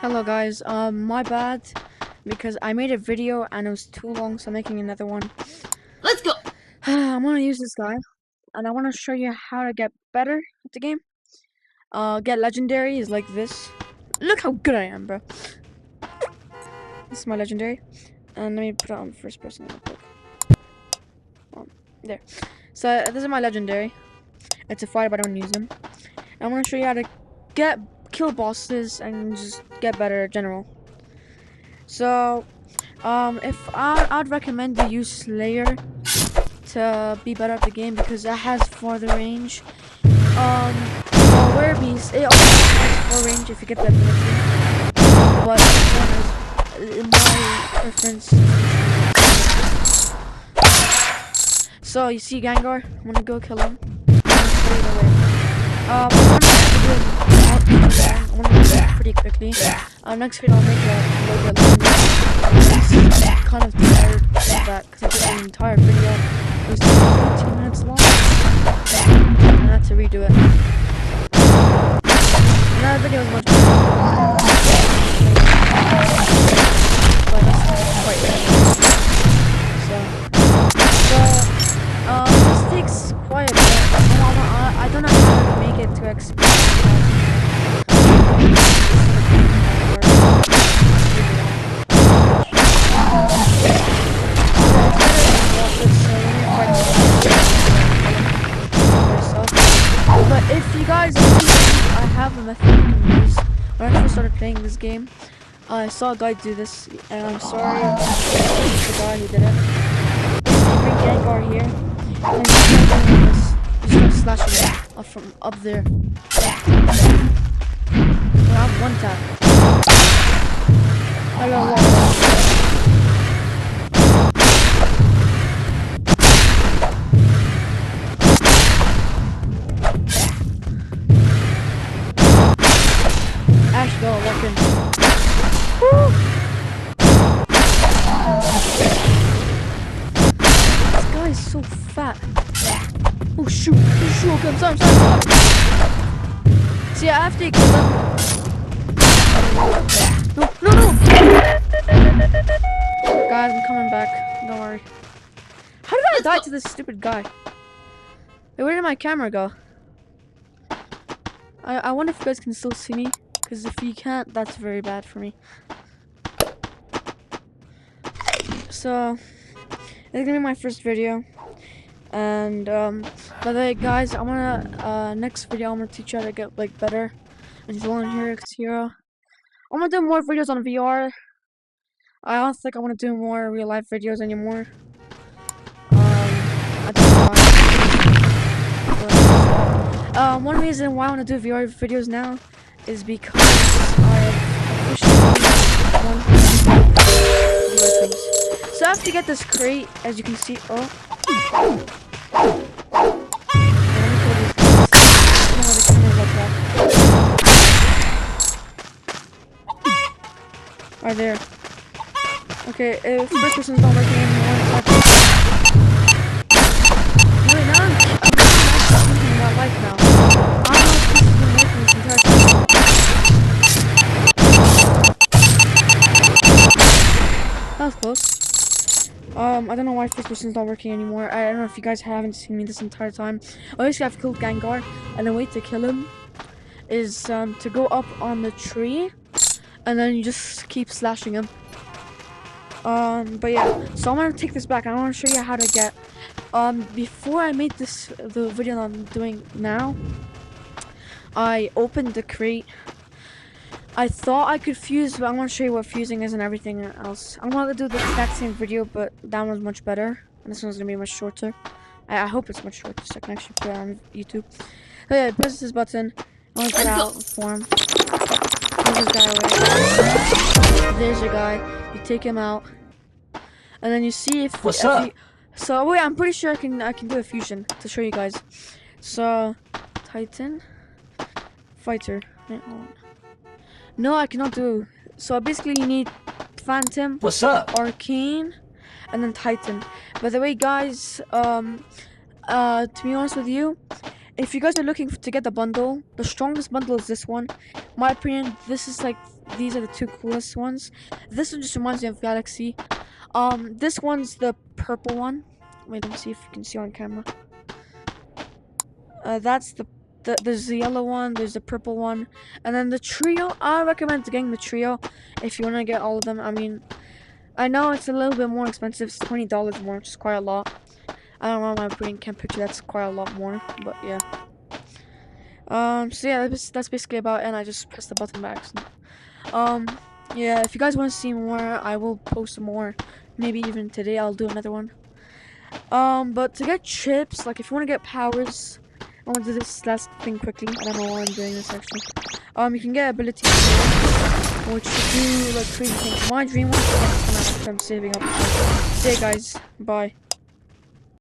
Hello guys, my bad because I made a video and it was too long, so I'm making another one. Let's go. I'm gonna use this guy and I wanna show you how to get better at the game. Get legendary is like this. Look how good I am, bro. This is my legendary. And let me put it on first person real quick. There. So this is my legendary. It's a fighter, but I don't use him. And I'm gonna show you how to kill bosses and just get better in general. So if I'd recommend you use Slayer to be better at the game because it has farther range. Well, Werebeast, it also has far range if you get that ability. But this one is, in my preference. So you see Gengar, I'm gonna go kill him. I'm gonna do it pretty quickly. Next video I'll make a little bit longer. I'm kind of tired of that because I did an entire video. It was 15 minutes long. And I had to redo it. And that video was much better. But that's quite bad. This takes quite a bit. I don't know how to make it to expect. But if you guys I have a method you can use. When I first started playing this game, I saw a guy do this, and I'm sorry about the guy who did it. Basically, bring Gengar here, and you start doing this. You start slashing it from up there. I have one tap. I got one. Ash, go, weapon. Woo! This guy is so fat. Oh shoot! Oh shoot! Okay, I'm sorry. See, I have to kill him. No! Guys, I'm coming back. Don't worry. How did I die to this stupid guy? Wait, where did my camera go? I wonder if you guys can still see me. Because if you can't, that's very bad for me. So, it's gonna be my first video. And, by the way, guys, I'm gonna, next video, I'm gonna teach you how to get, like, better. And he's on here, Hero. I'm gonna do more videos on VR. I don't think I want to do more real life videos anymore. I don't know. One reason why I want to do VR videos now is because I officially want. So I have to get this crate, as you can see. Right there. Okay, if first person's not working anymore, wait, now I'm using my life now. I don't know if this has been working this entire time. That was close. I don't know why first person's not working anymore. I don't know if you guys haven't seen me this entire time. Obviously, I've killed Gengar, and the way to kill him is to go up on the tree, and then you just keep slashing him. But yeah, so I'm gonna take this back. I want to show you how to get. Before I made the video that I'm doing now, I opened the crate. I thought I could fuse, but I want to show you what fusing is and everything else. I'm gonna do the exact same video, but that one's much better, and this one's gonna be much shorter. I hope it's much shorter, so I can actually put it on YouTube. So yeah, press this button. I want to get out of form. Move this guy away. There's your guy. You take him out, and then you see if. What's up? So wait, I'm pretty sure I can do a fusion to show you guys. So Titan, fighter. Wait, hold on. No, I cannot do. So basically, you need Phantom. What's up? Arcane, and then Titan. By the way, guys, to be honest with you, if you guys are looking to get the bundle, the strongest bundle is this one. My opinion, this is like these are the two coolest ones. This one just reminds me of Galaxy. This one's the purple one. Wait, let me see if you can see on camera. That's there's the yellow one, there's the purple one, and then the trio. I recommend getting the trio if you want to get all of them. I mean, I know it's a little bit more expensive. It's $20 more, which is quite a lot. I don't know, my brain can't picture that's quite a lot more, but yeah. So yeah, that's basically about it, and I just pressed the button by accident. Yeah, if you guys want to see more, I will post more. Maybe even today I'll do another one. But to get chips, like if you want to get powers, I want to do this last thing quickly. I don't know why I'm doing this actually. You can get ability, which do like crazy things. My dream one is I'm saving up. See you guys. Bye.